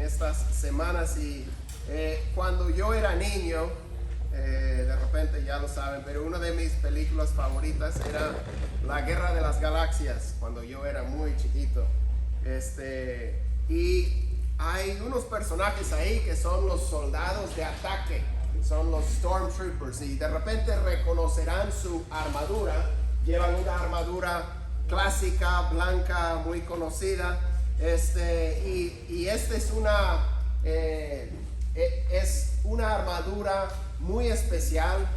estas semanas y cuando yo era niño, de repente ya lo saben, pero una de mis películas favoritas era La Guerra de las Galaxias, cuando yo era muy chiquito. Y hay unos personajes ahí que son los soldados de ataque, son los Stormtroopers, y de repente reconocerán su armadura. Llevan una armadura clásica, blanca, muy conocida, y esta es una armadura muy especial.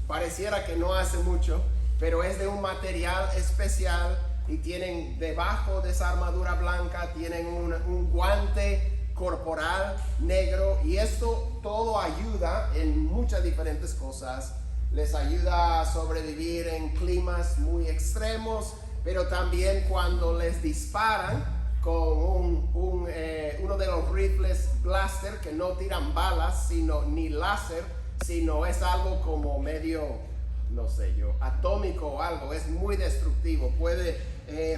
Pareciera que no hace mucho, pero es de un material especial, y tienen debajo de esa armadura blanca, tienen un guante corporal negro, y esto todo ayuda en muchas diferentes cosas. Les ayuda a sobrevivir en climas muy extremos, pero también cuando les disparan con uno de los rifles blaster que no tiran balas, ni láser, sino es algo como medio, no sé yo, atómico o algo. Es muy destructivo, puede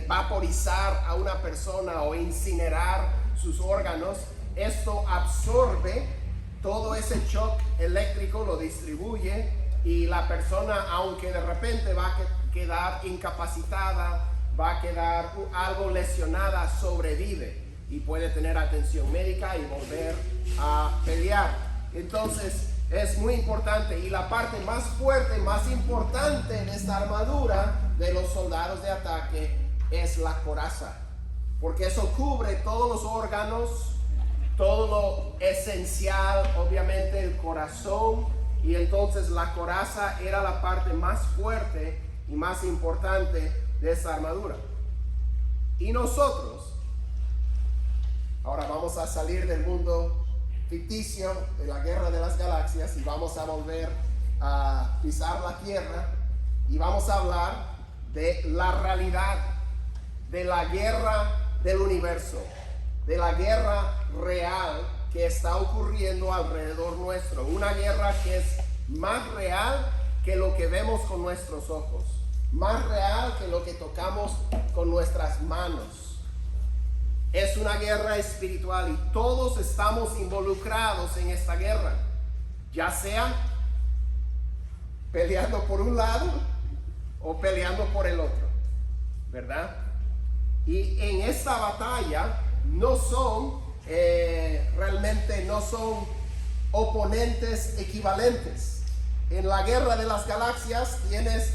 vaporizar a una persona o incinerar sus órganos. Esto absorbe todo ese shock eléctrico, lo distribuye, y la persona, aunque de repente va a quedar incapacitada, va a quedar algo lesionada, sobrevive y puede tener atención médica y volver a pelear. Entonces es muy importante, y la parte más fuerte, más importante en esta armadura de los soldados de ataque es la coraza, porque eso cubre todos los órganos, todo lo esencial, obviamente el corazón, y entonces la coraza era la parte más fuerte y más importante de esa armadura. Y nosotros, ahora vamos a salir del mundo ficticio de la Guerra de las Galaxias y vamos a volver a pisar la tierra, y vamos a hablar de la realidad de la guerra del universo, de la guerra real que está ocurriendo alrededor nuestro. Una guerra que es más real que lo que vemos con nuestros ojos, más real que lo que tocamos con nuestras manos. Es una guerra espiritual, y todos estamos involucrados en esta guerra, ya sea peleando por un lado o peleando por el otro, ¿verdad? Y en esta batalla realmente no son oponentes equivalentes. En la Guerra de las Galaxias tienes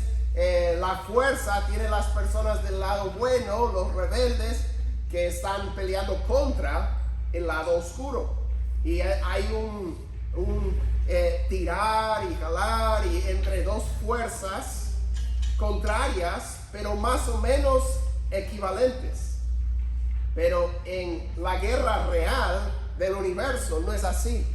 la fuerza, tienes las personas del lado bueno, los rebeldes, que están peleando contra el lado oscuro, y hay un tirar y jalar y entre dos fuerzas contrarias, pero más o menos equivalentes. Pero en la guerra real del universo no es así,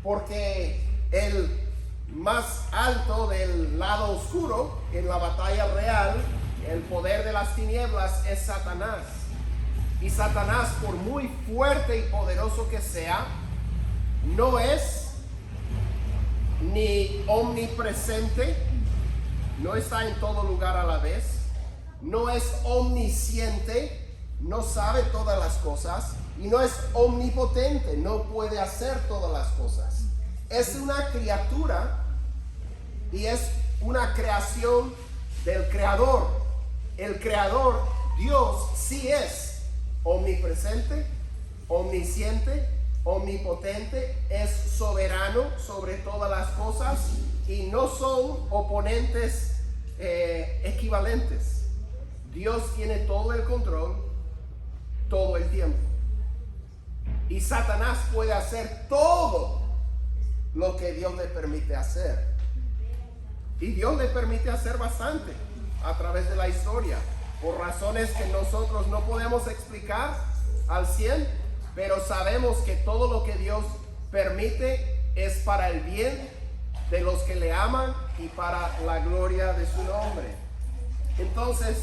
porque el más alto del lado oscuro en la batalla real, el poder de las tinieblas, es Satanás. Y Satanás, por muy fuerte y poderoso que sea, no es ni omnipresente, no está en todo lugar a la vez, no es omnisciente, no sabe todas las cosas, y no es omnipotente, no puede hacer todas las cosas. Es una criatura y es una creación del Creador. El Creador, Dios, sí es omnipresente, omnisciente, omnipotente, es soberano sobre todas las cosas, y no son oponentes equivalentes. Dios tiene todo el control todo el tiempo, y Satanás puede hacer todo lo que Dios le permite hacer, y Dios le permite hacer bastante a través de la historia, por razones que nosotros no podemos explicar al 100, pero sabemos que todo lo que Dios permite es para el bien de los que le aman y para la gloria de su nombre. Entonces,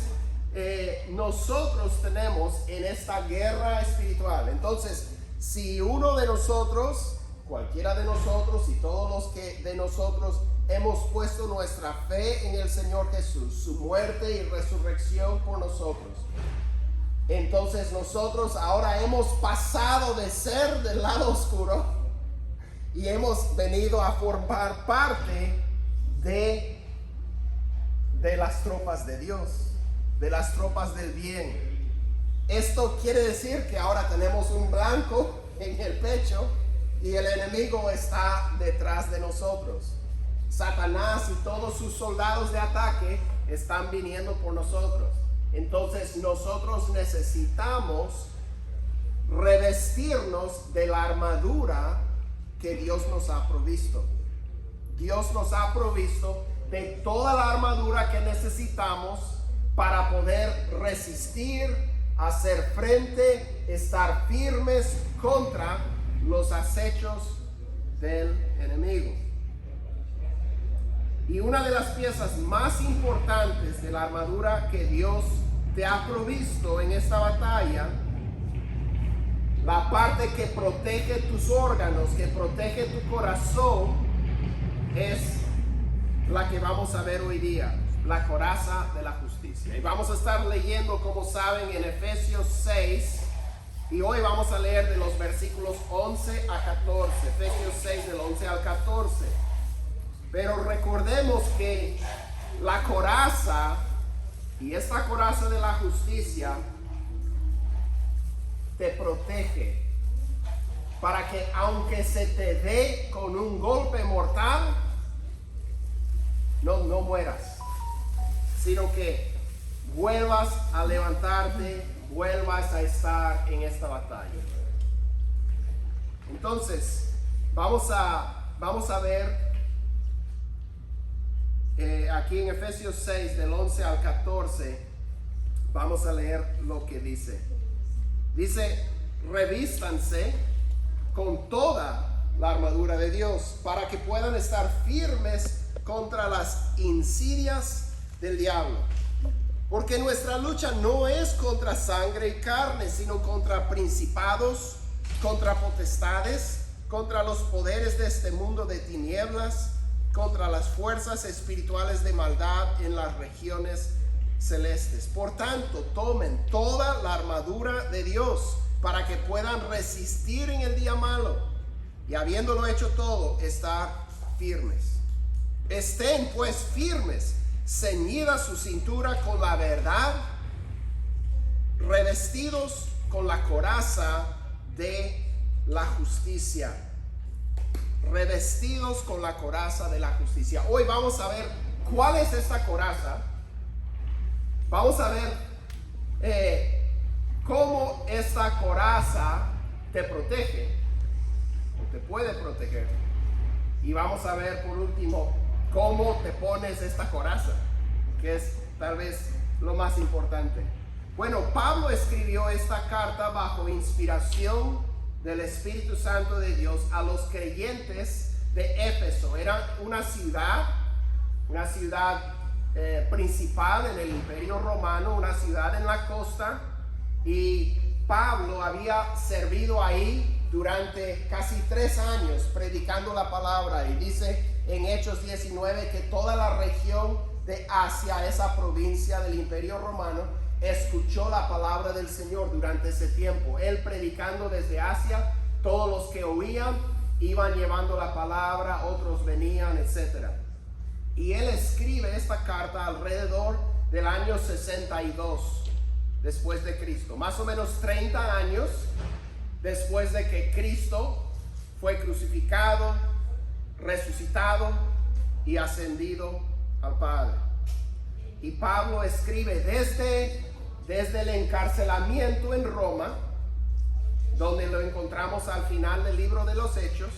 nosotros tenemos en esta guerra espiritual. Entonces, si uno de nosotros, cualquiera de nosotros, y todos los que de nosotros hemos puesto nuestra fe en el Señor Jesús, su muerte y resurrección por nosotros, Entonces nosotros ahora hemos pasado de ser del lado oscuro y hemos venido a formar parte de las tropas de Dios, de las tropas del bien. Esto quiere decir que ahora tenemos un blanco en el pecho y el enemigo está detrás de nosotros. Satanás y todos sus soldados de ataque están viniendo por nosotros. Entonces nosotros necesitamos revestirnos de la armadura que Dios nos ha provisto. Dios nos ha provisto de toda la armadura que necesitamos para poder resistir, hacer frente, estar firmes contra los acechos del enemigo. Y una de las piezas más importantes de la armadura que Dios te ha provisto en esta batalla, la parte que protege tus órganos, que protege tu corazón, es la que vamos a ver hoy día, la coraza de la justicia. Y vamos a estar leyendo, como saben, en Efesios 6, y hoy vamos a leer de los versículos 11 a 14, Efesios 6 del 11 al 14. Pero recordemos que la coraza, y esta coraza de la justicia, te protege para que aunque se te dé con un golpe mortal, no mueras, sino que vuelvas a levantarte, vuelvas a estar en esta batalla. Entonces, vamos a ver aquí en Efesios 6 del 11 al 14, vamos a leer lo que dice. Dice: revístanse con toda la armadura de Dios para que puedan estar firmes contra las insidias del diablo. Porque nuestra lucha no es contra sangre y carne, sino contra principados, contra potestades, contra los poderes de este mundo de tinieblas, contra las fuerzas espirituales de maldad en las regiones celestes. Por tanto, tomen toda la armadura de Dios para que puedan resistir en el día malo, y habiéndolo hecho todo, estar firmes. Estén pues firmes, ceñida su cintura con la verdad, revestidos con la coraza de la justicia. Revestidos con la coraza de la justicia. Hoy vamos a ver cuál es esta coraza. Vamos a ver cómo esta coraza te protege o te puede proteger. Y vamos a ver por último cómo te pones esta coraza, que es tal vez lo más importante. Bueno, Pablo escribió esta carta bajo inspiración del Espíritu Santo de Dios a los creyentes de Éfeso. Era una ciudad principal en el Imperio Romano, una ciudad en la costa, y Pablo había servido ahí durante casi 3 años predicando la palabra. Y dice en Hechos 19 que toda la región de Asia, esa provincia del Imperio Romano, escuchó la palabra del Señor durante ese tiempo. Él predicando desde Asia, todos los que oían iban llevando la palabra, otros venían, etc. Y él escribe esta carta alrededor del año 62 después de Cristo, más o menos 30 años después de que Cristo fue crucificado, resucitado y ascendido al Padre. Y Pablo escribe desde el encarcelamiento en Roma, donde lo encontramos al final del libro de los Hechos,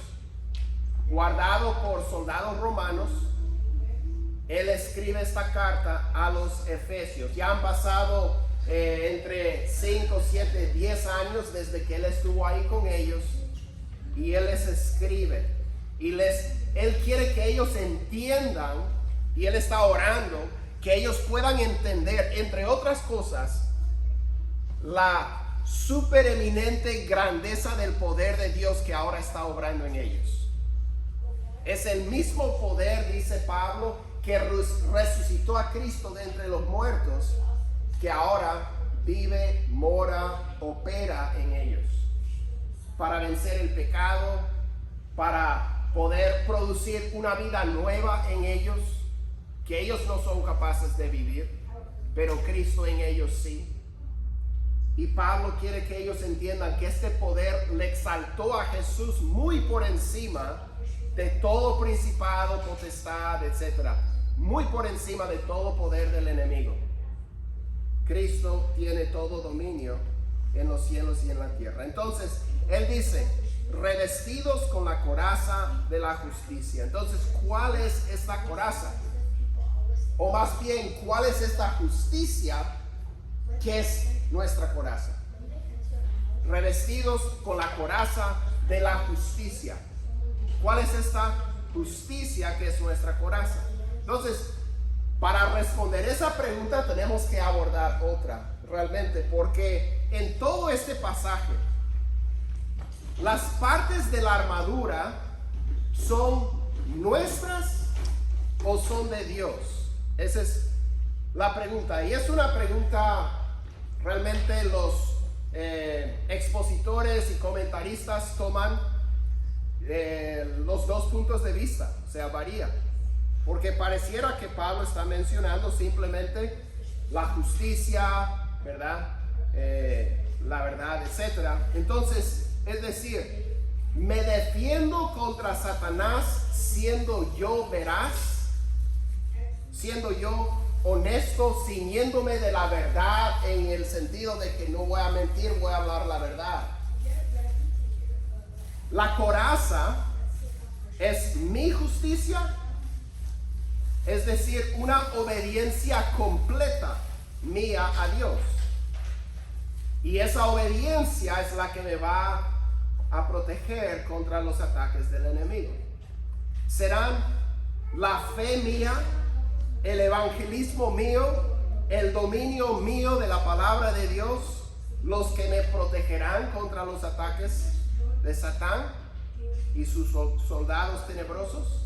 guardado por soldados romanos. Él escribe esta carta a los Efesios. Ya han pasado entre 5, 7, 10 años desde que él estuvo ahí con ellos, y él les escribe y él quiere que ellos entiendan, y él está orando que ellos puedan entender, entre otras cosas, la supereminente grandeza del poder de Dios que ahora está obrando en ellos. Es el mismo poder, dice Pablo, que resucitó a Cristo de entre los muertos, que ahora vive, mora, opera en ellos, para vencer el pecado, para poder producir una vida nueva en ellos, que ellos no son capaces de vivir, pero Cristo en ellos sí. Y Pablo quiere que ellos entiendan que este poder le exaltó a Jesús muy por encima de todo principado, potestad, etc. Muy por encima de todo poder del enemigo. Cristo tiene todo dominio en los cielos y en la tierra. Entonces, él dice, revestidos con la coraza de la justicia. Entonces, ¿cuál es esta coraza? O más bien, ¿cuál es esta justicia que es nuestra coraza? Revestidos con la coraza de la justicia. ¿Cuál es esta justicia que es nuestra coraza? Entonces, para responder esa pregunta tenemos que abordar otra realmente, porque en todo este pasaje las partes de la armadura son nuestras o son de Dios. Esa es la pregunta, y es una pregunta realmente los expositores y comentaristas toman los dos puntos de vista, o sea, varía, porque pareciera que Pablo está mencionando simplemente la justicia, ¿verdad? La verdad, etcétera. Entonces, es decir, me defiendo contra Satanás siendo yo veraz, siendo yo honesto, ciñéndome de la verdad, en el sentido de que no voy a mentir, voy a hablar la verdad. La coraza es mi justicia, es decir, una obediencia completa mía a Dios. Y esa obediencia es la que me va a proteger contra los ataques del enemigo. Serán la fe mía, el evangelismo mío, el dominio mío de la palabra de Dios, los que me protegerán contra los ataques de Satán y sus soldados tenebrosos.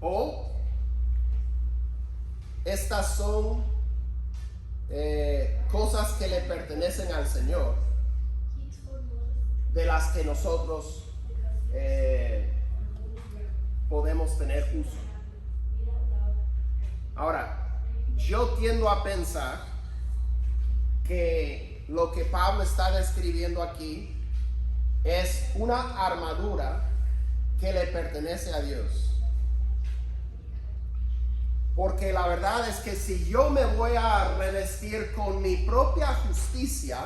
O estas son cosas que le pertenecen al Señor, de las que nosotros podemos tener uso. Ahora, yo tiendo a pensar que lo que Pablo está describiendo aquí es una armadura que le pertenece a Dios. Porque la verdad es que si yo me voy a revestir con mi propia justicia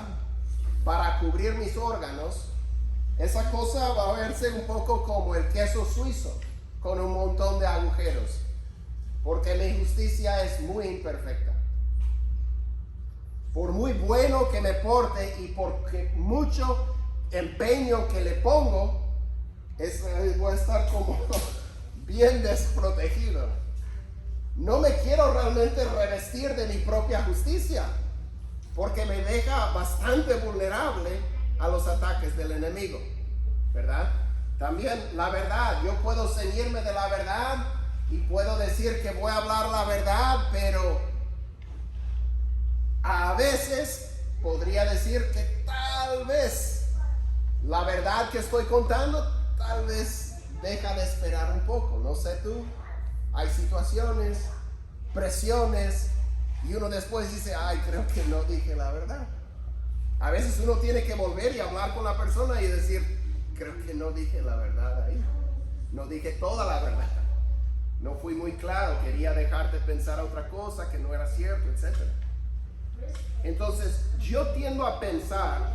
para cubrir mis órganos, esa cosa va a verse un poco como el queso suizo, con un montón de agujeros, porque mi justicia es muy imperfecta. Por muy bueno que me porte y por mucho empeño que le pongo, voy a estar como bien desprotegido. No me quiero realmente revestir de mi propia justicia, porque me deja bastante vulnerable a los ataques del enemigo, ¿verdad? También la verdad, yo puedo ceñirme de la verdad y puedo decir que voy a hablar la verdad, pero a veces podría decir que tal vez la verdad que estoy contando tal vez deja de esperar un poco. No sé tú, hay situaciones, presiones, y uno después dice, ay, creo que no dije la verdad. A veces uno tiene que volver y hablar con la persona y decir, creo que no dije la verdad ahí, no dije toda la verdad, no fui muy claro, quería dejarte pensar a otra cosa que no era cierto, etc. Entonces yo tiendo a pensar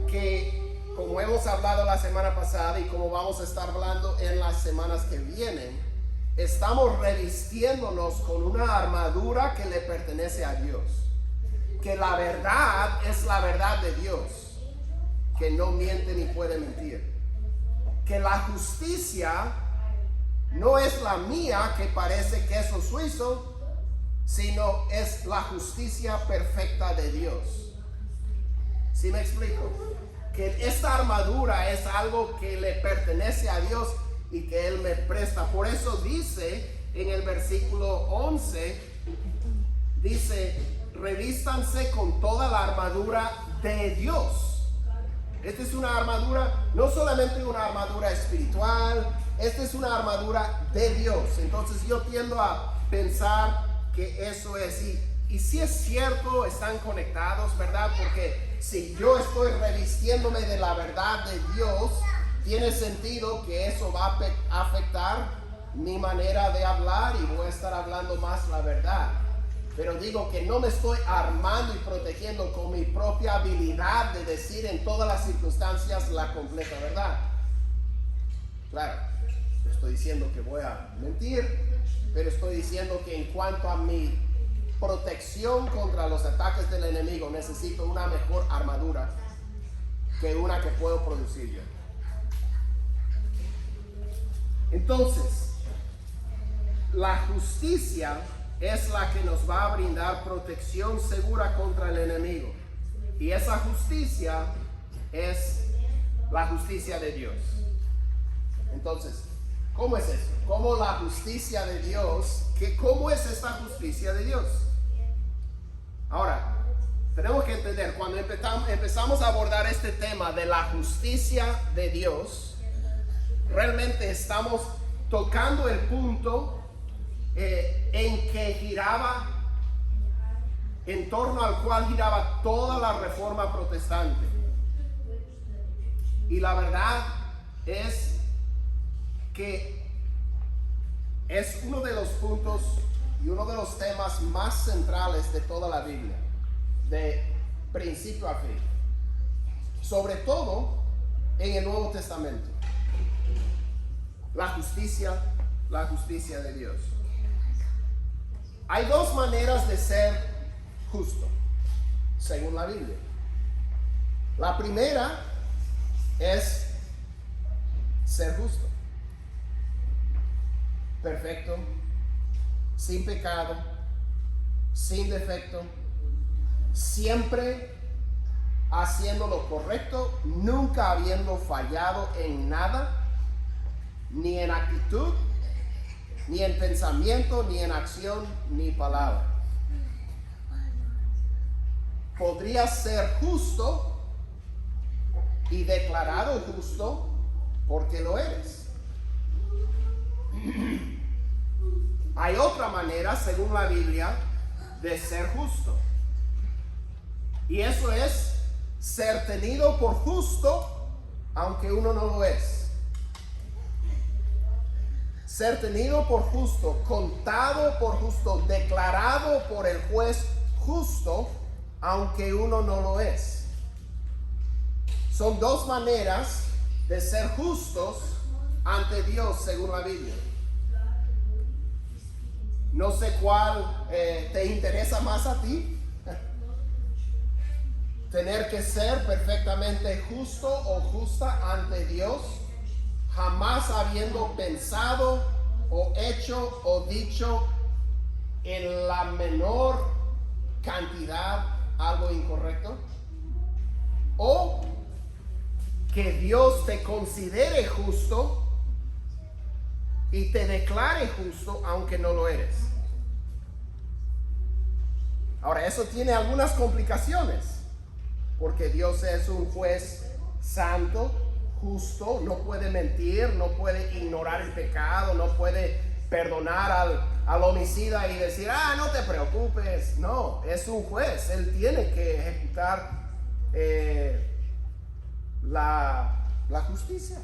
que, como hemos hablado la semana pasada y como vamos a estar hablando en las semanas que vienen, estamos revistiéndonos con una armadura que le pertenece a Dios, que la verdad es la verdad de Dios, que no miente ni puede mentir, que la justicia no es la mía que parece queso suizo, sino es la justicia perfecta de Dios. ¿Sí me explico? Que esta armadura es algo que le pertenece a Dios y que Él me presta. Por eso dice en el versículo 11, dice, revístanse con toda la armadura de Dios. Esta es una armadura, no solamente una armadura espiritual, esta es una armadura de Dios. Entonces yo tiendo a pensar que eso es, y si es cierto, están conectados, ¿verdad? Porque si yo estoy revistiéndome de la verdad de Dios, tiene sentido que eso va a afectar mi manera de hablar y voy a estar hablando más la verdad. Pero digo que no me estoy armando y protegiendo con mi propia habilidad de decir en todas las circunstancias la completa verdad. Claro, no estoy diciendo que voy a mentir, pero estoy diciendo que en cuanto a mi protección contra los ataques del enemigo, necesito una mejor armadura que una que puedo producir yo. Entonces, la justicia es la que nos va a brindar protección segura contra el enemigo. Y esa justicia es la justicia de Dios. Entonces, ¿cómo es eso? ¿Cómo la justicia de Dios? ¿Cómo es esta justicia de Dios? Ahora, tenemos que entender, cuando empezamos a abordar este tema de la justicia de Dios, realmente estamos tocando el punto en que giraba, en torno al cual giraba toda la reforma protestante. Y la verdad es que es uno de los puntos y uno de los temas más centrales de toda la Biblia, de principio a fin, sobre todo en el Nuevo Testamento. La justicia de Dios. Hay dos maneras de ser justo, según la Biblia. La primera es ser justo, perfecto, sin pecado, sin defecto, siempre haciendo lo correcto, nunca habiendo fallado en nada, ni en actitud, ni en pensamiento, ni en acción, ni palabra. Podrías ser justo y declarado justo porque lo eres. Hay otra manera, según la Biblia, de ser justo. Y eso es ser tenido por justo, aunque uno no lo es. Ser tenido por justo, contado por justo, declarado por el juez justo, aunque uno no lo es. Son dos maneras de ser justos ante Dios, según la Biblia. No sé cuál te interesa más a ti. Tener que ser perfectamente justo o justa ante Dios, jamás habiendo pensado o hecho o dicho en la menor cantidad algo incorrecto. O que Dios te considere justo y te declare justo aunque no lo eres. Ahora, eso tiene algunas complicaciones, porque Dios es un juez santo, justo, no puede mentir, no puede ignorar el pecado, no puede perdonar al homicida y decir, no te preocupes. No, es un juez, él tiene que ejecutar la justicia.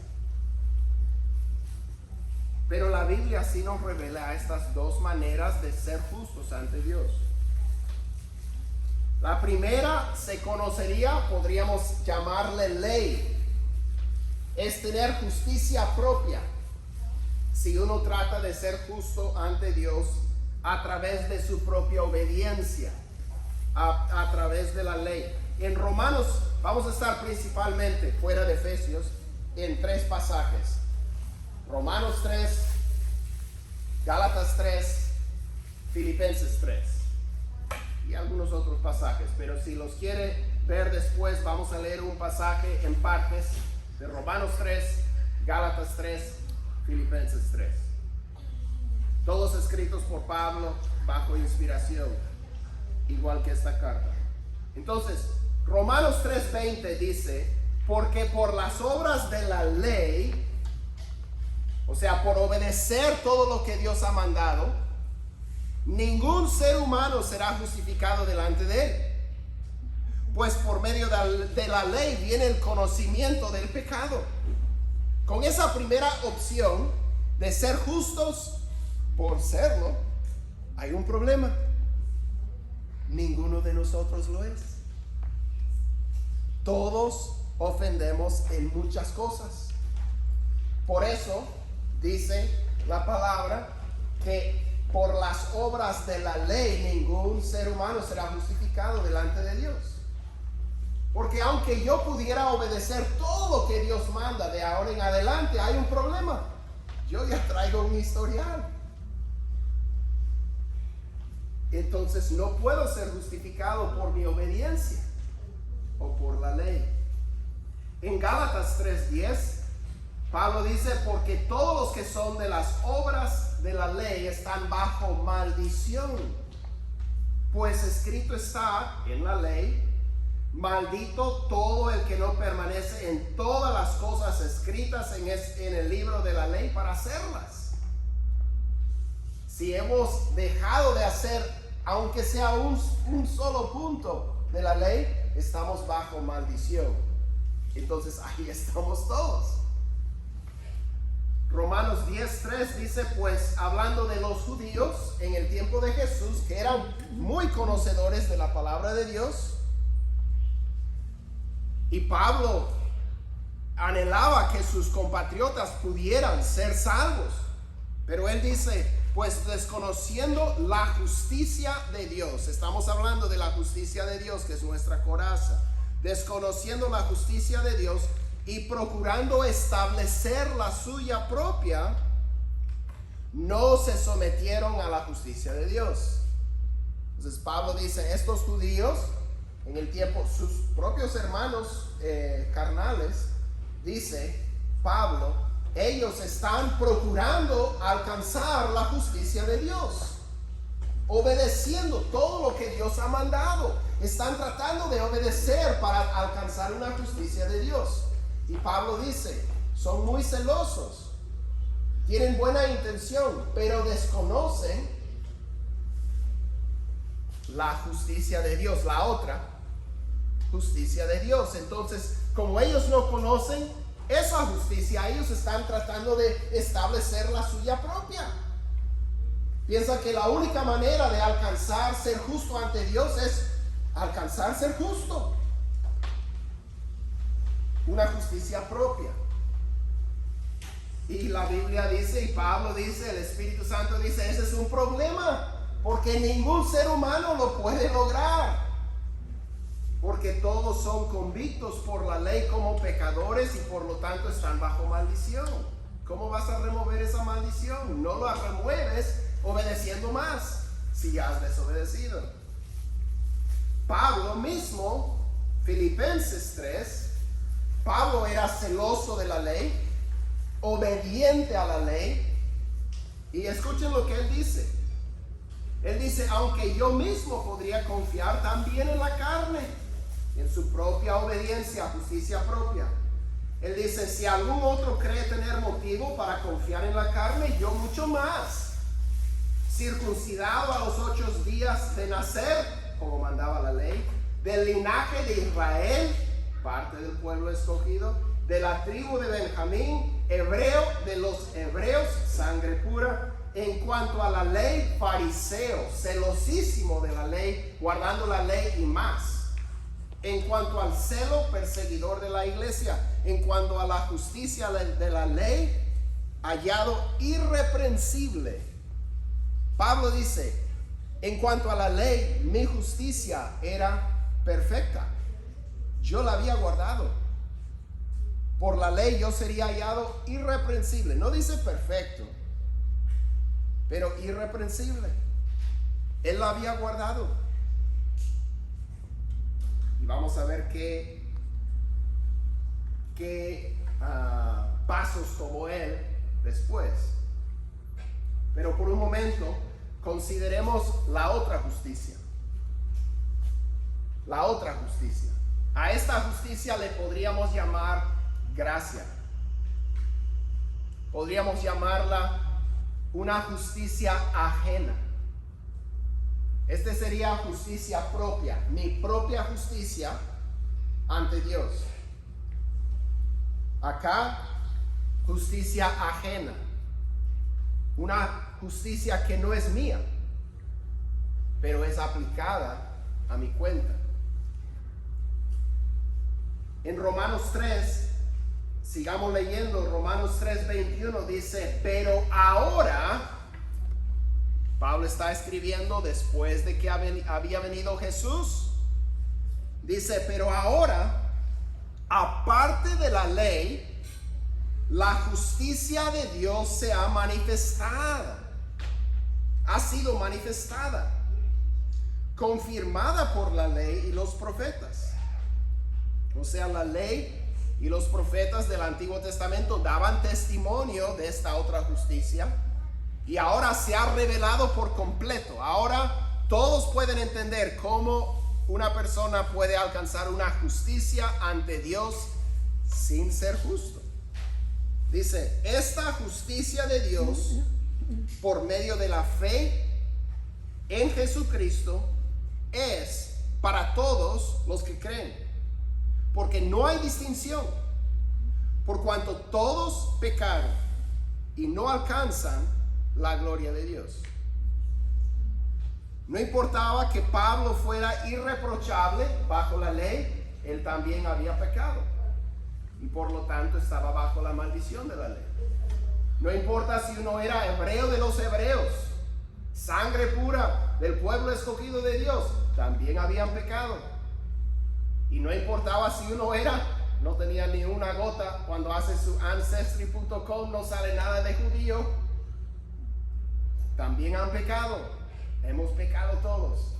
Pero la Biblia sí nos revela estas dos maneras de ser justos ante Dios. La primera se conocería, podríamos llamarle ley. Es tener justicia propia. Si uno trata de ser justo ante Dios a través de su propia obediencia, a través de la ley. En Romanos vamos a estar principalmente, fuera de Efesios, en tres pasajes. Romanos 3, Gálatas 3, Filipenses 3 y algunos otros pasajes, pero si los quiere ver después, vamos a leer un pasaje en partes de Romanos 3, Gálatas 3, Filipenses 3. Todos escritos por Pablo bajo inspiración igual que esta carta. Entonces, Romanos 3:20 dice, porque por las obras de la ley, o sea, por obedecer todo lo que Dios ha mandado, ningún ser humano será justificado delante de él. Pues por medio de la ley viene el conocimiento del pecado. Con esa primera opción de ser justos por serlo, hay un problema. Ninguno de nosotros lo es. Todos ofendemos en muchas cosas. Por eso dice la palabra que por las obras de la ley ningún ser humano será justificado delante de Dios. Porque aunque yo pudiera obedecer todo lo que Dios manda de ahora en adelante, hay un problema. Yo ya traigo un historial. Entonces no puedo ser justificado por mi obediencia o por la ley. En Gálatas 3:10, Pablo dice, porque todos los que son de las obras de la ley están bajo maldición. Pues escrito está en la ley, maldito todo el que no permanece en todas las cosas escritas en el libro de la ley para hacerlas. Si hemos dejado de hacer, aunque sea un solo punto de la ley, estamos bajo maldición. Entonces ahí estamos todos. Romanos 10:3 dice, pues hablando de los judíos en el tiempo de Jesús, que eran muy conocedores de la palabra de Dios, y Pablo anhelaba que sus compatriotas pudieran ser salvos, pero él dice, pues desconociendo la justicia de Dios, estamos hablando de la justicia de Dios, que es nuestra coraza, desconociendo la justicia de Dios y procurando establecer la suya propia, no se sometieron a la justicia de Dios. Entonces Pablo dice, estos judíos en el tiempo, sus propios hermanos carnales, dice Pablo, ellos están procurando alcanzar la justicia de Dios, obedeciendo todo lo que Dios ha mandado. Están tratando de obedecer para alcanzar una justicia de Dios. Y Pablo dice, son muy celosos, tienen buena intención, pero desconocen la justicia de Dios, la otra justicia de Dios. Entonces, como ellos no conocen esa justicia, ellos están tratando de establecer la suya propia. Piensan que la única manera de alcanzar ser justo ante Dios es alcanzar ser justo. Una justicia propia. Y la Biblia dice, y Pablo dice, el Espíritu Santo dice, ese es un problema, porque ningún ser humano lo puede lograr, porque todos son convictos por la ley como pecadores y por lo tanto están bajo maldición. ¿Cómo vas a remover esa maldición? No la remueves obedeciendo más, si ya has desobedecido. Pablo mismo, Filipenses 3, Pablo era celoso de la ley, obediente a la ley, y escuchen lo que él dice. Él dice, aunque yo mismo podría confiar también en la carne, en su propia obediencia, justicia propia. Él dice, si algún otro cree tener motivo para confiar en la carne, yo mucho más. Circuncidado a los 8 días de nacer, como mandaba la ley, del linaje de Israel, parte del pueblo escogido, de la tribu de Benjamín, hebreo de los hebreos, sangre pura. En cuanto a la ley, fariseo, celosísimo de la ley, guardando la ley y más. En cuanto al celo, perseguidor de la iglesia. En cuanto a la justicia de la ley, hallado irreprensible. Pablo dice, en cuanto a la ley, mi justicia era perfecta. Yo la había guardado. Por la ley yo sería hallado irreprensible. No dice perfecto, pero irreprensible. Él la había guardado. Y vamos a ver qué pasos tomó él después. Pero por un momento consideremos la otra justicia. la otra justicia. A esta justicia le podríamos llamar gracia. Podríamos llamarla una justicia ajena. Este sería justicia propia, mi propia justicia ante Dios. Acá, justicia ajena. Una justicia que no es mía, pero es aplicada a mi cuenta. En Romanos 3, sigamos leyendo, Romanos 3:21 dice, pero ahora, Pablo está escribiendo después de que había venido Jesús, dice, pero ahora, aparte de la ley, la justicia de Dios se ha manifestado, ha sido manifestada, confirmada por la ley y los profetas. O sea, la ley y los profetas del Antiguo Testamento daban testimonio de esta otra justicia, y ahora se ha revelado por completo. Ahora todos pueden entender cómo una persona puede alcanzar una justicia ante Dios sin ser justo. Dice, esta justicia de Dios por medio de la fe en Jesucristo es para todos los que creen. Porque no hay distinción, por cuanto todos pecaron y no alcanzan la gloria de Dios. No importaba que Pablo fuera irreprochable bajo la ley, él también había pecado y por lo tanto estaba bajo la maldición de la ley. No importa si uno era hebreo de los hebreos, sangre pura del pueblo escogido de Dios, también habían pecado. Y no importaba si uno no tenía ni una gota, cuando hace su ancestry.com no sale nada de judío, también han pecado, hemos pecado todos.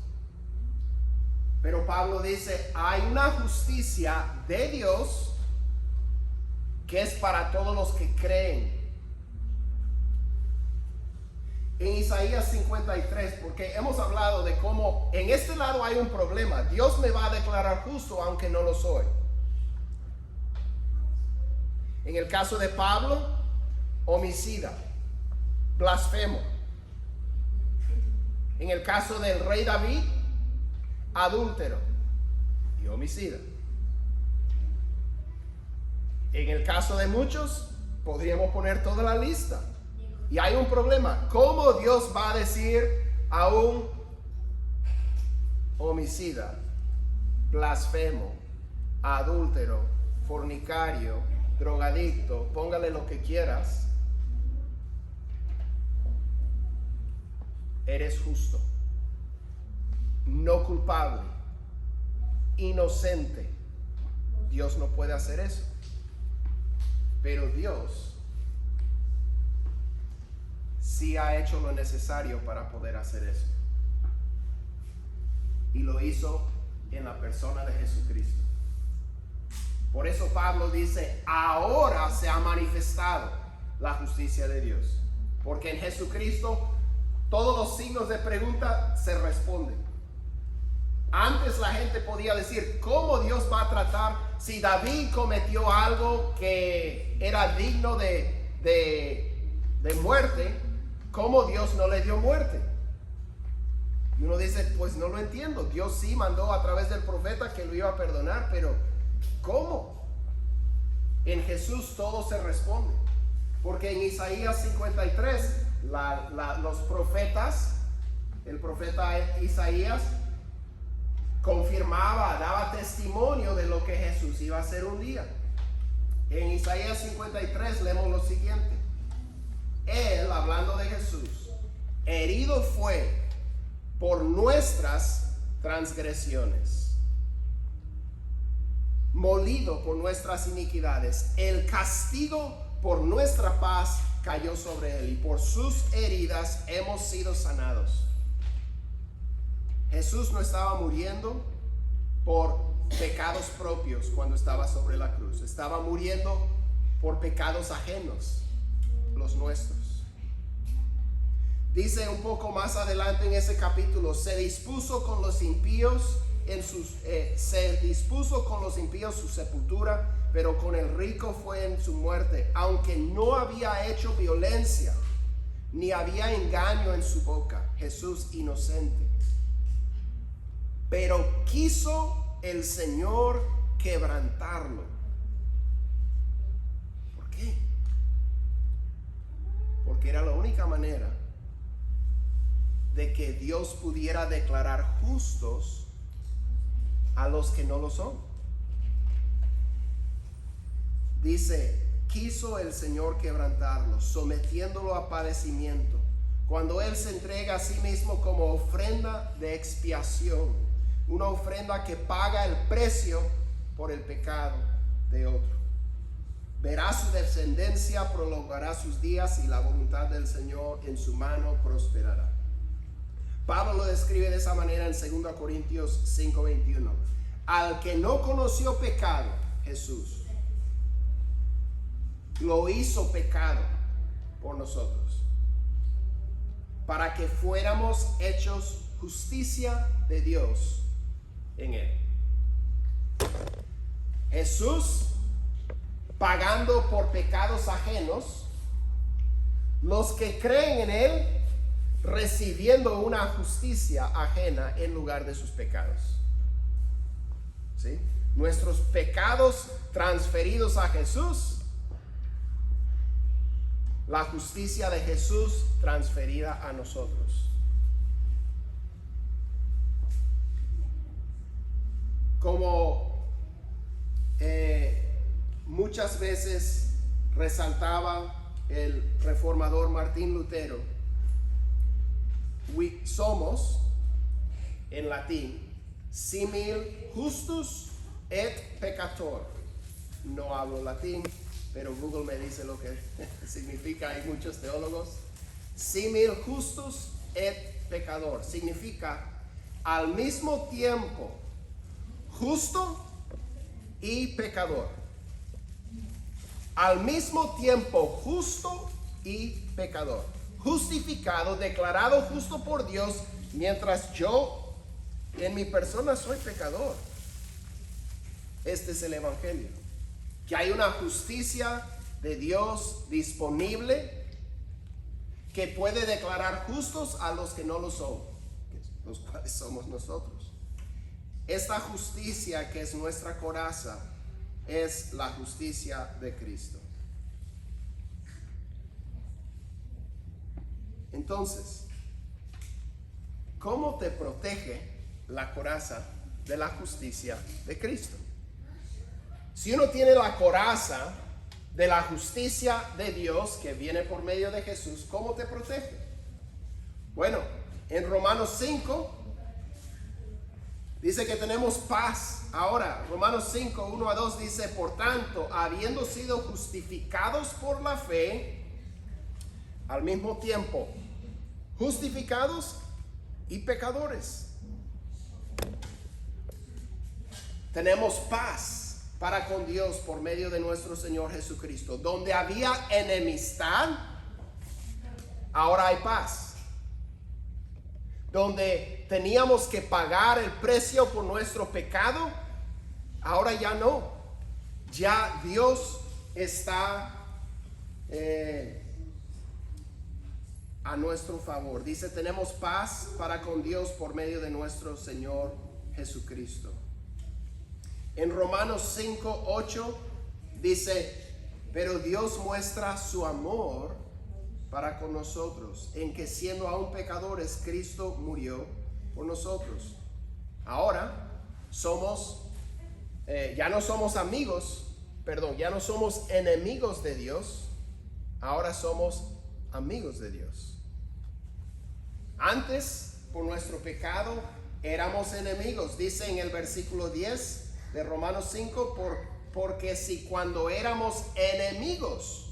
Pero Pablo dice, hay una justicia de Dios que es para todos los que creen. En Isaías 53, porque hemos hablado de cómo en este lado hay un problema. Dios me va a declarar justo aunque no lo soy. En el caso de Pablo, homicida, blasfemo. En el caso del rey David, adúltero y homicida. En el caso de muchos, podríamos poner toda la lista. Y hay un problema. ¿Cómo Dios va a decir a un homicida, blasfemo, adúltero, fornicario, drogadicto, póngale lo que quieras, eres justo, no culpable, inocente? Dios no puede hacer eso. Pero Dios sí ha hecho lo necesario para poder hacer eso. Y lo hizo en la persona de Jesucristo. Por eso Pablo dice, ahora se ha manifestado la justicia de Dios. Porque en Jesucristo todos los signos de pregunta se responden. Antes la gente podía decir, ¿cómo Dios va a tratar si David cometió algo que era digno de muerte? ¿Cómo Dios no le dio muerte? Y uno dice, pues no lo entiendo. Dios sí mandó a través del profeta que lo iba a perdonar, pero ¿cómo? En Jesús todo se responde. Porque en Isaías 53, los profetas, el profeta Isaías confirmaba, daba testimonio de lo que Jesús iba a hacer un día. En Isaías 53 leemos lo siguiente. Él, hablando de Jesús, herido fue por nuestras transgresiones, molido por nuestras iniquidades. El castigo por nuestra paz cayó sobre él, y por sus heridas hemos sido sanados. Jesús no estaba muriendo por pecados propios cuando estaba sobre la cruz. Estaba muriendo por pecados ajenos, los nuestros. Dice un poco más adelante en ese capítulo, se dispuso con los impíos se dispuso con los impíos su sepultura, pero con el rico fue en su muerte, aunque no había hecho violencia, ni había engaño en su boca. Jesús inocente. Pero quiso el Señor quebrantarlo. ¿Por qué? Porque era la única manera de que Dios pudiera declarar justos a los que no lo son. Dice, quiso el Señor quebrantarlo, sometiéndolo a padecimiento, cuando Él se entrega a sí mismo como ofrenda de expiación, una ofrenda que paga el precio por el pecado de otro. Verá su descendencia, prolongará sus días, y la voluntad del Señor en su mano prosperará. Pablo lo describe de esa manera en 2 Corintios 5:21. Al que no conoció pecado, Jesús lo hizo pecado por nosotros, para que fuéramos hechos justicia de Dios en él. Jesús pagando por pecados ajenos, los que creen en él recibiendo una justicia ajena en lugar de sus pecados. ¿Sí? Nuestros pecados transferidos a Jesús, la justicia de Jesús transferida a nosotros. Como muchas veces resaltaba el reformador Martín Lutero, somos, en latín, simil justus et peccator. No hablo latín, pero Google me dice lo que significa. Hay muchos teólogos. Simil justus et pecador significa al mismo tiempo justo y pecador. Al mismo tiempo justo y pecador. Justificado, declarado justo por Dios, mientras yo en mi persona soy pecador. Este es el Evangelio. Que hay una justicia de Dios disponible que puede declarar justos a los que no lo son, los cuales somos nosotros. Esta justicia que es nuestra coraza es la justicia de Cristo. Entonces, ¿cómo te protege la coraza de la justicia de Cristo? Si uno tiene la coraza de la justicia de Dios que viene por medio de Jesús, ¿cómo te protege? Bueno, en Romanos 5 dice que tenemos paz. Ahora, Romanos 5, 1 a 2 dice, por tanto, habiendo sido justificados por la fe, al mismo tiempo justificados y pecadores, tenemos paz para con Dios por medio de nuestro Señor Jesucristo. Donde había enemistad, ahora hay paz. Donde teníamos que pagar el precio por nuestro pecado, ahora ya no. Ya Dios está a nuestro favor. Dice, tenemos paz para con Dios por medio de nuestro Señor Jesucristo. En Romanos 5, 8 dice, pero Dios muestra su amor para con nosotros, en que siendo aún pecadores, Cristo murió por nosotros. Ahora somos, ya no somos ya no somos enemigos de Dios, ahora somos amigos de Dios. Antes, por nuestro pecado, éramos enemigos. Dice en el versículo 10 de Romanos 5, porque si cuando éramos enemigos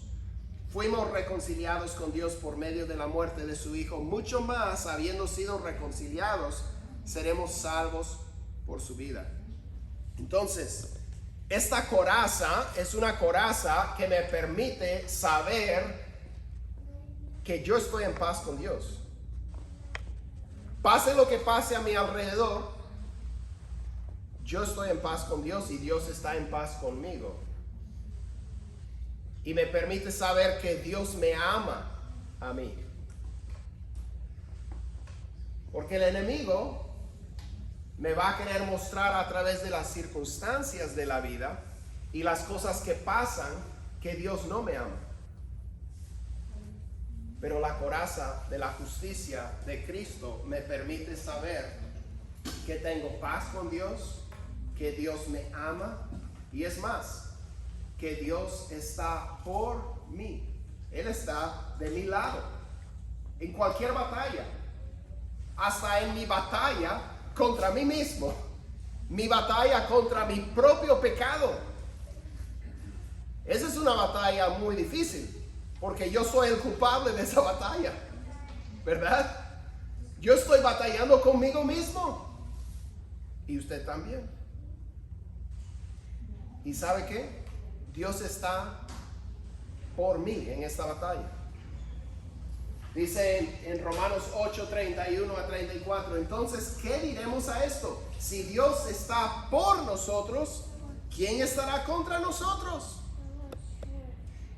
fuimos reconciliados con Dios por medio de la muerte de su Hijo, mucho más, habiendo sido reconciliados, seremos salvos por su vida. Entonces, esta coraza es una coraza que me permite saber que yo estoy en paz con Dios. Pase lo que pase a mi alrededor, yo estoy en paz con Dios y Dios está en paz conmigo. Y me permite saber que Dios me ama a mí. Porque el enemigo me va a querer mostrar a través de las circunstancias de la vida y las cosas que pasan que Dios no me ama. Pero la coraza de la justicia de Cristo me permite saber que tengo paz con Dios, que Dios me ama y es más, que Dios está por mí. Él está de mi lado en cualquier batalla, hasta en mi batalla contra mí mismo, mi batalla contra mi propio pecado. Esa es una batalla muy difícil, porque yo soy el culpable de esa batalla, ¿verdad? Yo estoy batallando conmigo mismo y usted también. ¿Y sabe qué? Dios está por mí en esta batalla. Dice en Romanos 8, 31 a 34, entonces, ¿qué diremos a esto? Si Dios está por nosotros, ¿quién estará contra nosotros?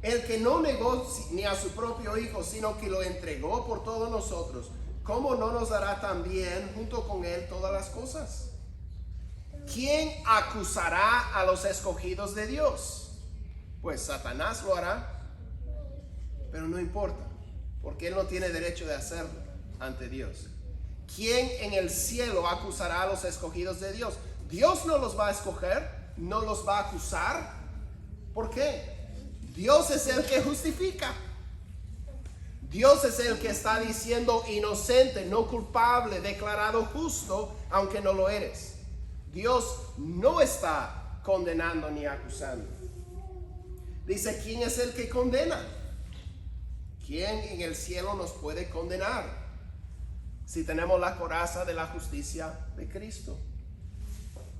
El que no negó ni a su propio Hijo, sino que lo entregó por todos nosotros, ¿cómo no nos dará también junto con Él todas las cosas? ¿Quién acusará a los escogidos de Dios? Pues Satanás lo hará, pero no importa, porque Él no tiene derecho de hacerlo ante Dios. ¿Quién en el cielo acusará a los escogidos de Dios? Dios no los va a escoger, no los va a acusar. ¿Por qué? Dios es el que justifica. Dios es el que está diciendo inocente, no culpable, declarado justo, aunque no lo eres. Dios no está condenando ni acusando. Dice, ¿quién es el que condena? ¿Quién en el cielo nos puede condenar si tenemos la coraza de la justicia de Cristo?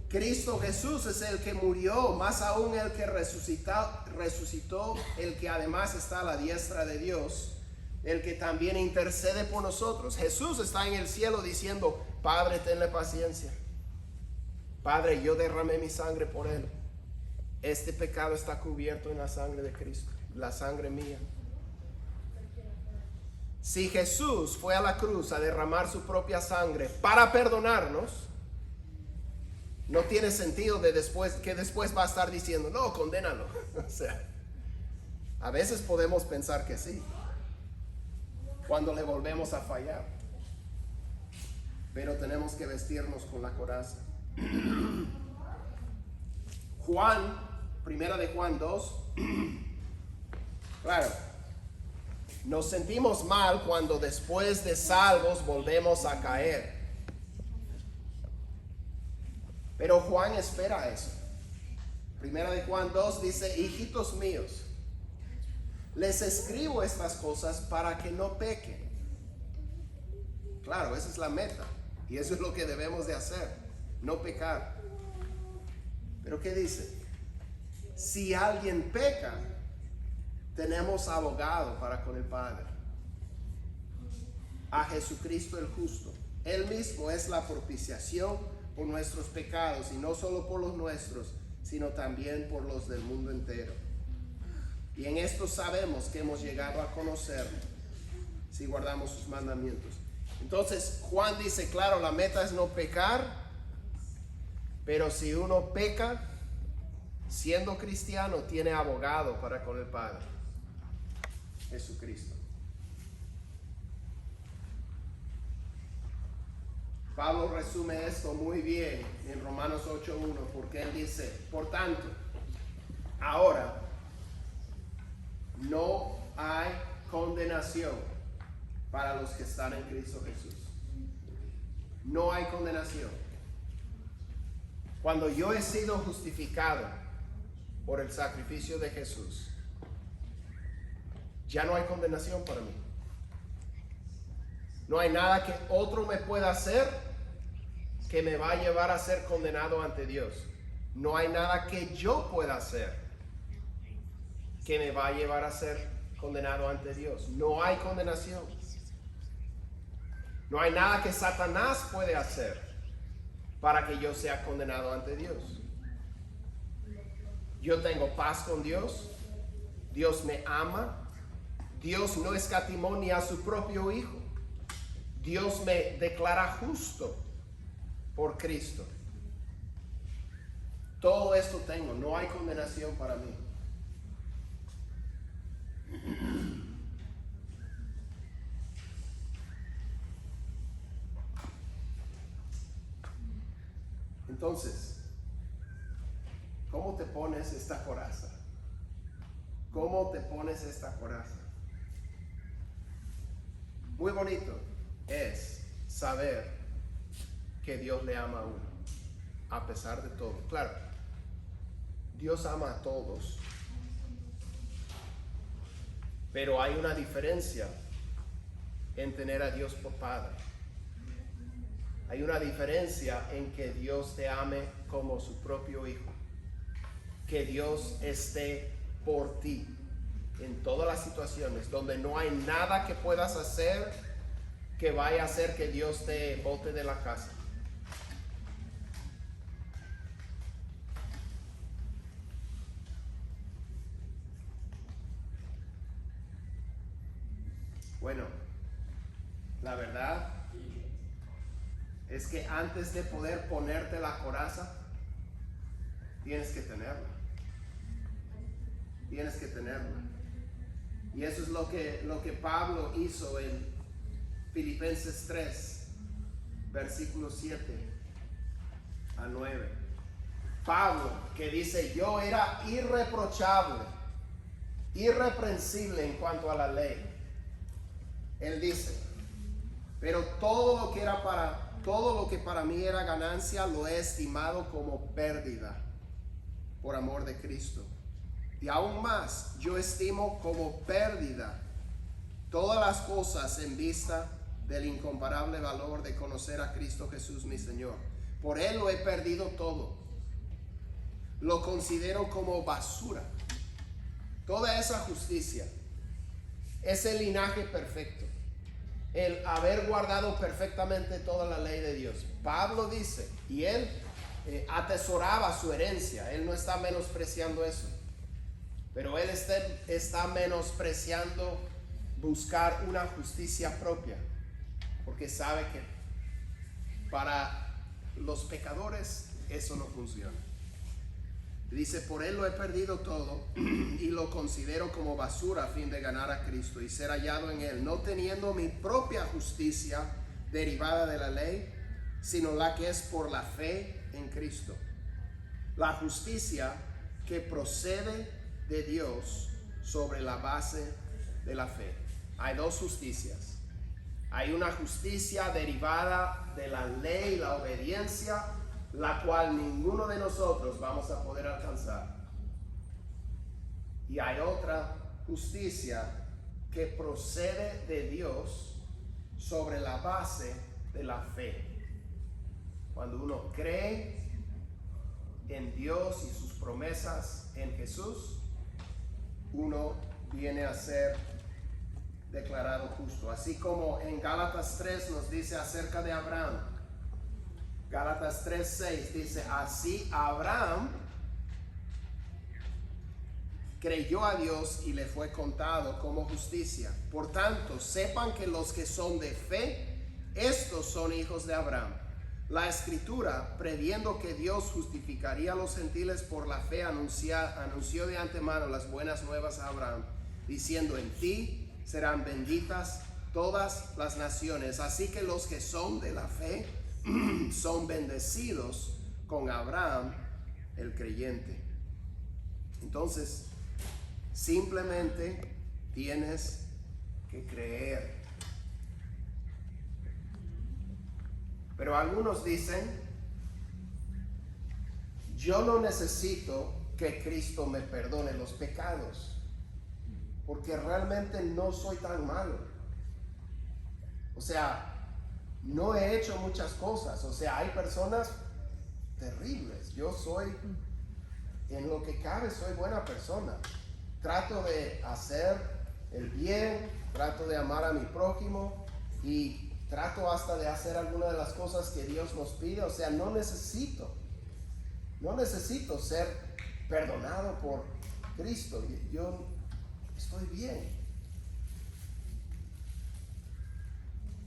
Cristo Jesús es el que murió, más aún el que resucitó, el que además está a la diestra de Dios, el que también intercede por nosotros. Jesús está en el cielo diciendo, Padre, tenle paciencia. Padre, yo derramé mi sangre por él. Este pecado está cubierto en la sangre de Cristo, la sangre mía. Si Jesús fue a la cruz a derramar su propia sangre para perdonarnos, no tiene sentido que después va a estar diciendo, no, condénalo. O sea, a veces podemos pensar que sí, cuando le volvemos a fallar. Pero tenemos que vestirnos con la coraza. Primera de Juan 2. Claro, nos sentimos mal cuando después de salvos volvemos a caer. Pero Juan espera eso. Primera de Juan 2 dice, hijitos míos, les escribo estas cosas para que no pequen. Claro, esa es la meta. Y eso es lo que debemos de hacer, no pecar. Pero ¿qué dice? Si alguien peca, tenemos abogado para con el Padre, a Jesucristo el justo. Él mismo es la propiciación por nuestros pecados, y no solo por los nuestros, sino también por los del mundo entero. Y en esto sabemos que hemos llegado a conocerlo, si guardamos sus mandamientos. Entonces Juan dice, claro, la meta es no pecar, pero si uno peca, siendo cristiano, tiene abogado para con el Padre, Jesucristo. Pablo resume esto muy bien en Romanos 8:1, porque él dice, por tanto, ahora no hay condenación para los que están en Cristo Jesús. No hay condenación. Cuando yo he sido justificado por el sacrificio de Jesús, ya no hay condenación para mí. No hay nada que otro me pueda hacer que me va a llevar a ser condenado ante Dios. No hay nada que yo pueda hacer que me va a llevar a ser condenado ante Dios. No hay condenación. No hay nada que Satanás puede hacer para que yo sea condenado ante Dios. Yo tengo paz con Dios. Dios me ama. Dios no escatimó ni a su propio Hijo. Dios me declara justo por Cristo. Todo esto tengo. No hay condenación para mí. Entonces, ¿cómo te pones esta coraza? ¿Cómo te pones esta coraza? Muy bonito es saber que Dios le ama a uno, a pesar de todo. Claro, Dios ama a todos, pero hay una diferencia en tener a Dios por Padre. Hay una diferencia en que Dios te ame como su propio Hijo, que Dios esté por ti en todas las situaciones donde no hay nada que puedas hacer que vaya a hacer que Dios te bote de la casa. Bueno, la verdad es que antes de poder ponerte la coraza, tienes que tenerla. Tienes que tenerla. Y eso es lo que Pablo hizo en Filipenses 3, versículos 7 a 9. Pablo, que dice: yo era irreprochable, irreprensible en cuanto a la ley. Él dice: pero todo lo que para mí era ganancia, lo he estimado como pérdida por amor de Cristo. Y aún más, yo estimo como pérdida todas las cosas en vista del incomparable valor de conocer a Cristo Jesús mi Señor. Por Él lo he perdido todo. Lo considero como basura. Toda esa justicia, ese linaje perfecto, el haber guardado perfectamente toda la ley de Dios. Pablo dice, y él atesoraba su herencia. Él no está menospreciando eso, pero él está menospreciando buscar una justicia propia, porque sabe que para los pecadores eso no funciona. Dice: por Él lo he perdido todo y lo considero como basura a fin de ganar a Cristo y ser hallado en Él, no teniendo mi propia justicia derivada de la ley, sino la que es por la fe en Cristo. La justicia que procede de Dios sobre la base de la fe. Hay dos justicias. Hay una justicia derivada de la ley, la obediencia, la cual ninguno de nosotros vamos a poder alcanzar. Y hay otra justicia que procede de Dios sobre la base de la fe. Cuando uno cree en Dios y sus promesas en Jesús, uno viene a ser declarado justo. Así como en Gálatas 3 nos dice acerca de Abraham. Gálatas 3:6 dice: así Abraham creyó a Dios y le fue contado como justicia. Por tanto, sepan que los que son de fe, estos son hijos de Abraham. La Escritura, previendo que Dios justificaría a los gentiles por la fe, anunció de antemano las buenas nuevas a Abraham, diciendo: en ti serán benditas todas las naciones. Así que los que son de la fe son bendecidos con Abraham, el creyente. Entonces, simplemente tienes que creer. Pero algunos dicen: yo no necesito que Cristo me perdone los pecados, porque realmente no soy tan malo. O sea, no he hecho muchas cosas. O sea, hay personas terribles. Yo soy, en lo que cabe, soy buena persona. Trato de hacer el bien, trato de amar a mi prójimo y trato hasta de hacer alguna de las cosas que Dios nos pide. O sea, no necesito ser perdonado por Cristo. Yo estoy bien.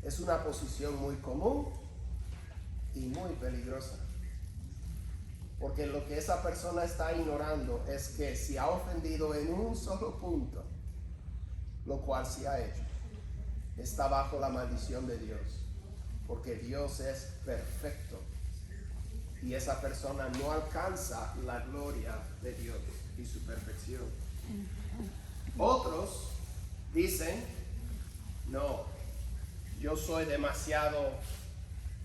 Es una posición muy común y muy peligrosa. Porque lo que esa persona está ignorando es que si ha ofendido en un solo punto, lo cual sí ha hecho, está bajo la maldición de Dios. Porque Dios es perfecto. Y esa persona no alcanza la gloria de Dios y su perfección. Otros dicen, no, yo soy demasiado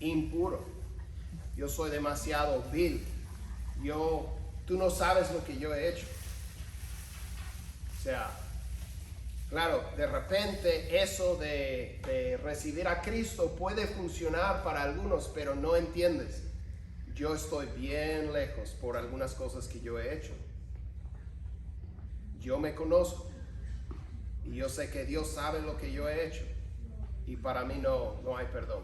impuro, yo soy demasiado vil, tú no sabes lo que yo he hecho. O sea, claro, de repente eso de recibir a Cristo puede funcionar para algunos, pero no entiendes. Yo estoy bien lejos por algunas cosas que yo he hecho. Yo me conozco y yo sé que Dios sabe lo que yo he hecho y para mí no hay perdón.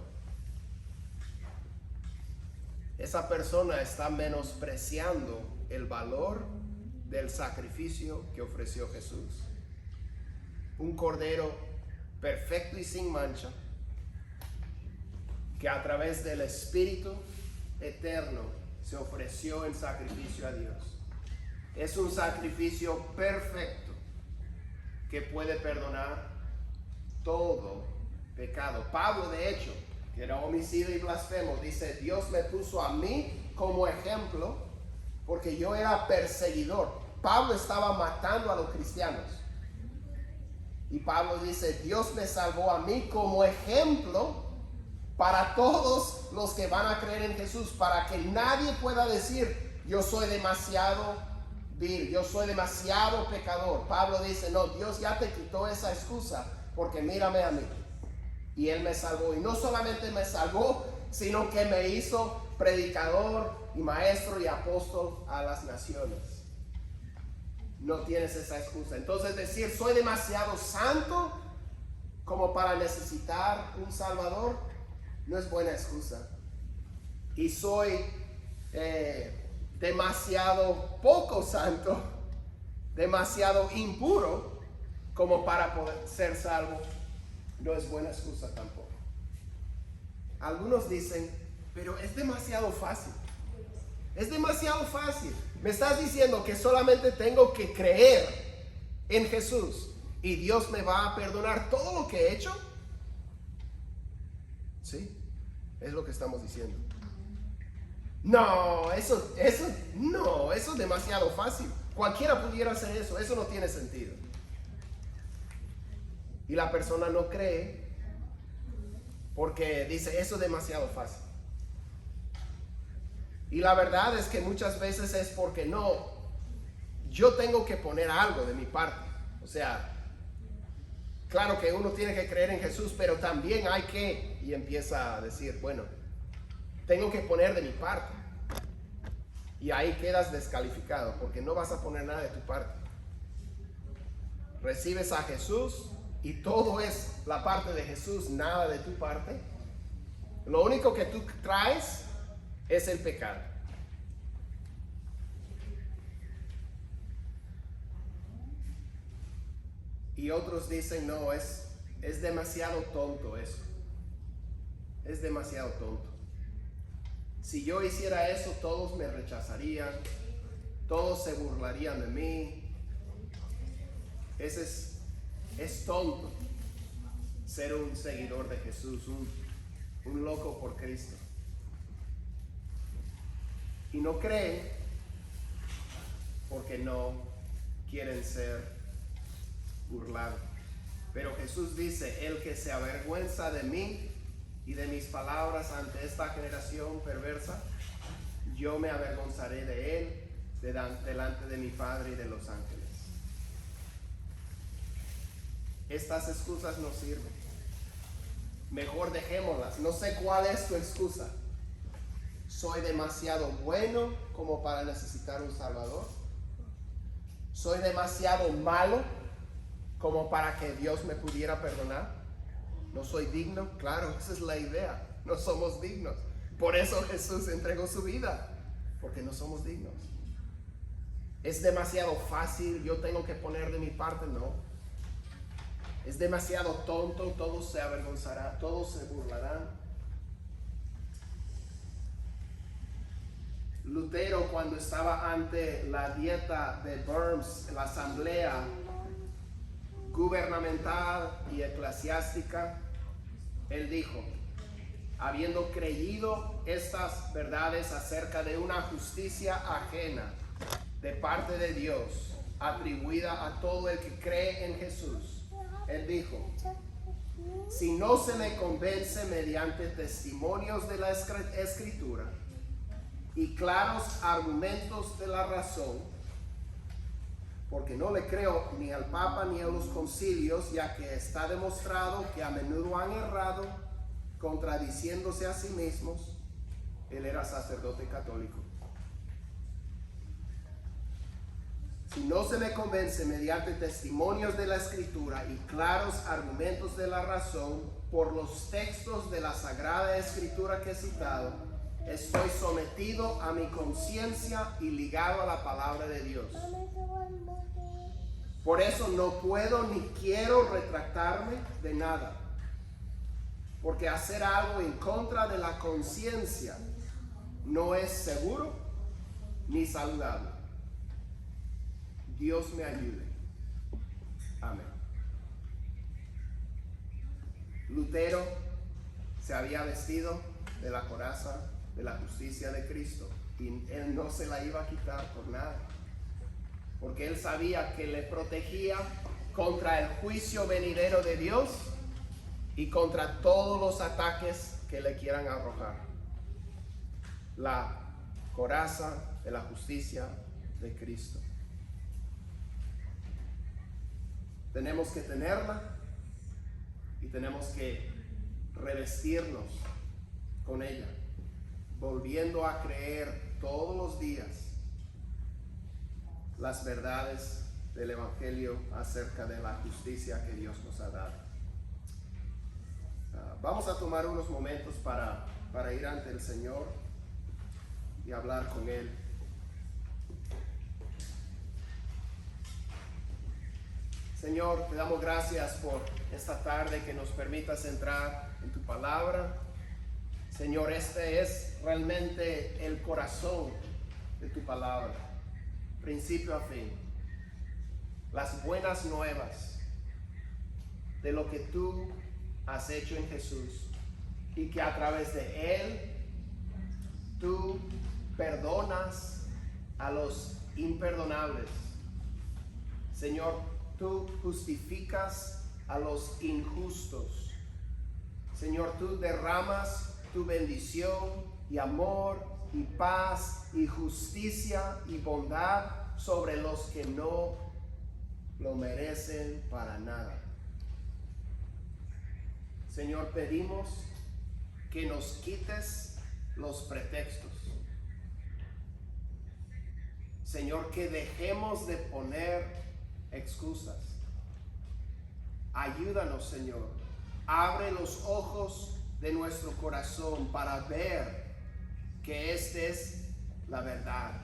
Esa persona está menospreciando el valor del sacrificio que ofreció Jesús. Un cordero perfecto y sin mancha, que a través del Espíritu eterno se ofreció en sacrificio a Dios. Es un sacrificio perfecto que puede perdonar todo pecado. Pablo, de hecho, que era homicida y blasfemo, dice, Dios me puso a mí como ejemplo porque yo era perseguidor. Pablo estaba matando a los cristianos. Y Pablo dice, Dios me salvó a mí como ejemplo para todos los que van a creer en Jesús, para que nadie pueda decir, yo soy demasiado vil, yo soy demasiado pecador. Pablo dice, no, Dios ya te quitó esa excusa, porque mírame a mí. Y Él me salvó. Y no solamente me salvó, sino que me hizo predicador y maestro y apóstol a las naciones. No tienes esa excusa. Entonces decir, soy demasiado santo como para necesitar un Salvador, no es buena excusa. Y soy demasiado poco santo, demasiado impuro como para poder ser salvo, no es buena excusa tampoco. Algunos dicen, pero es demasiado fácil. Es demasiado fácil. Me estás diciendo que solamente tengo que creer en Jesús y Dios me va a perdonar todo lo que he hecho. Sí, es lo que estamos diciendo. No, eso es demasiado fácil. Cualquiera pudiera hacer eso. Eso no tiene sentido. Y la persona no cree porque dice, eso es demasiado fácil. Y la verdad es que muchas veces es porque yo tengo que poner algo de mi parte. O sea, claro que uno tiene que creer en Jesús, pero también hay que, y empieza a decir, bueno, tengo que poner de mi parte. Y ahí quedas descalificado porque no vas a poner nada de tu parte. Recibes a Jesús y todo es la parte de Jesús, nada de tu parte. Lo único que tú traes es el pecado. Y otros dicen, no, es demasiado tonto eso. Es demasiado tonto. Si yo hiciera eso, todos me rechazarían, todos se burlarían de mí. Es tonto ser un seguidor de Jesús, un loco por Cristo. Y no creen porque no quieren ser burlados. Pero Jesús dice, el que se avergüenza de mí y de mis palabras ante esta generación perversa, yo me avergonzaré de él delante de mi Padre y de los ángeles. Estas excusas no sirven. Mejor dejémoslas. No sé cuál es tu excusa. ¿Soy demasiado bueno como para necesitar un Salvador? ¿Soy demasiado malo como para que Dios me pudiera perdonar? ¿No soy digno? Claro, esa es la idea. No somos dignos. Por eso Jesús entregó su vida, porque no somos dignos. Es demasiado fácil, yo tengo que poner de mi parte, no. Es demasiado tonto, todos se avergonzarán, todos se burlarán. Lutero, cuando estaba ante la dieta de Worms, la asamblea gubernamental y eclesiástica, él dijo, habiendo creído estas verdades acerca de una justicia ajena de parte de Dios, atribuida a todo el que cree en Jesús, él dijo, si no se me convence mediante testimonios de la Escritura y claros argumentos de la razón, porque no le creo ni al Papa ni a los concilios, ya que está demostrado que a menudo han errado, contradiciéndose a sí mismos. Él era sacerdote católico. Si no se me convence mediante testimonios de la Escritura y claros argumentos de la razón por los textos de la Sagrada Escritura que he citado, estoy sometido a mi conciencia y ligado a la palabra de Dios. Por eso no puedo ni quiero retractarme de nada, porque hacer algo en contra de la conciencia no es seguro ni saludable. Dios me ayude. Amén. Lutero se había vestido de la coraza de la justicia de Cristo y él no se la iba a quitar por nada, porque él sabía que le protegía contra el juicio venidero de Dios y contra todos los ataques que le quieran arrojar. La coraza de la justicia de Cristo. Tenemos que tenerla y tenemos que revestirnos con ella, volviendo a creer todos los días las verdades del Evangelio acerca de la justicia que Dios nos ha dado. Vamos a tomar unos momentos para ir ante el Señor y hablar con Él. Señor, te damos gracias por esta tarde que nos permitas entrar en tu palabra. Señor, este es realmente el corazón de tu palabra, principio a fin. Las buenas nuevas de lo que tú has hecho en Jesús y que a través de Él tú perdonas a los imperdonables. Señor, tú justificas a los injustos. Señor, tú derramas tu bendición y amor y paz y justicia y bondad sobre los que no lo merecen para nada. Señor, pedimos que nos quites los pretextos. Señor, que dejemos de poner excusas. Ayúdanos, Señor. Abre los ojos de nuestro corazón para ver que esta es la verdad.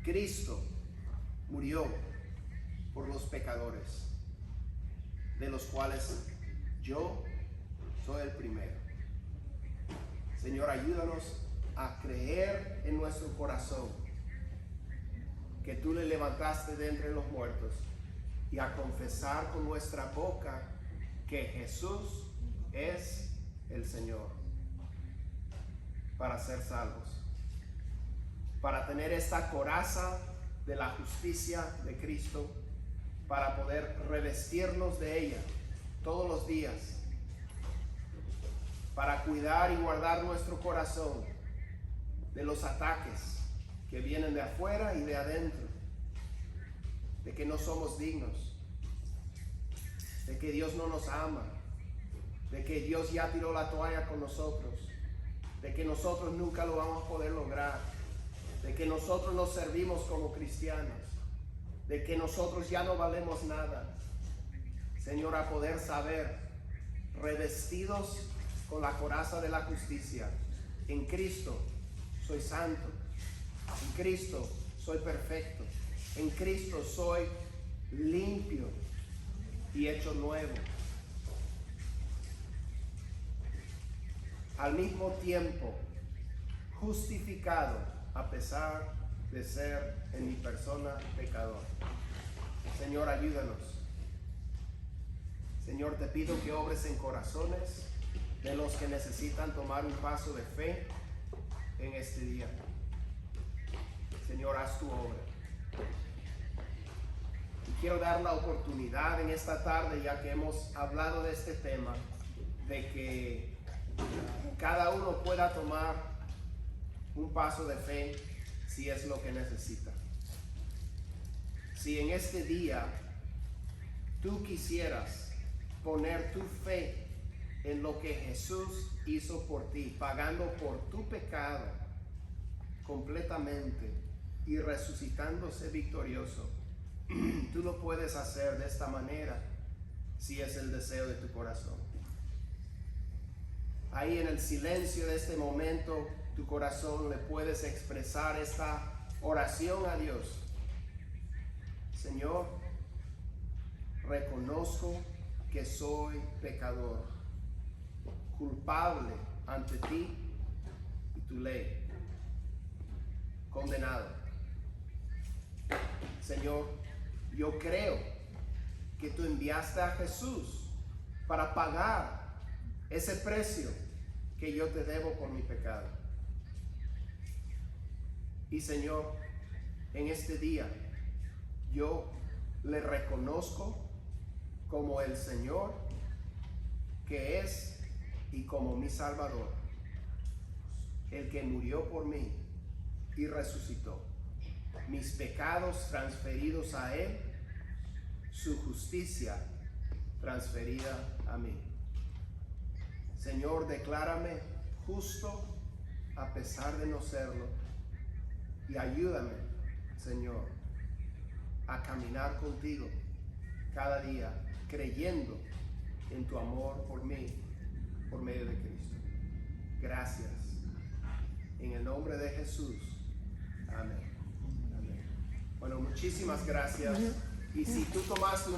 Cristo murió por los pecadores, de los cuales yo soy el primero. Señor, ayúdanos a creer en nuestro corazón que tú le levantaste de entre los muertos y a confesar con nuestra boca que Jesús es el Señor, para ser salvos, para tener esta coraza de la justicia de Cristo, para poder revestirnos de ella todos los días, para cuidar y guardar nuestro corazón de los ataques que vienen de afuera y de adentro, de que no somos dignos, de que Dios no nos ama, de que Dios ya tiró la toalla con nosotros, de que nosotros nunca lo vamos a poder lograr, de que nosotros nos servimos como cristianos, de que nosotros ya no valemos nada. Señor, a poder saber revestidos con la coraza de la justicia. En Cristo soy santo. En Cristo soy perfecto. En Cristo soy limpio y hecho nuevo. Al mismo tiempo, justificado a pesar de ser en mi persona pecador. Señor, ayúdanos. Señor, te pido que obres en corazones de los que necesitan tomar un paso de fe en este día. Señor, haz tu obra. Y quiero dar la oportunidad en esta tarde, ya que hemos hablado de este tema, de que cada uno pueda tomar un paso de fe si es lo que necesita. Si en este día tú quisieras poner tu fe en lo que Jesús hizo por ti, pagando por tu pecado completamente y resucitándose victorioso, tú lo puedes hacer de esta manera si es el deseo de tu corazón. Ahí en el silencio de este momento, tu corazón le puedes expresar esta oración a Dios. Señor, reconozco que soy pecador, culpable ante ti y tu ley, condenado. Señor, yo creo que tú enviaste a Jesús para pagar ese precio que yo te debo por mi pecado. Y Señor, en este día yo le reconozco como el Señor que es y como mi Salvador, el que murió por mí y resucitó. Mis pecados transferidos a Él, su justicia transferida a mí. Señor, declárame justo a pesar de no serlo, y ayúdame, Señor, a caminar contigo cada día, creyendo en tu amor por mí, por medio de Cristo. Gracias. En el nombre de Jesús. Amén. Amén. Bueno, muchísimas gracias. Y si tú tomaste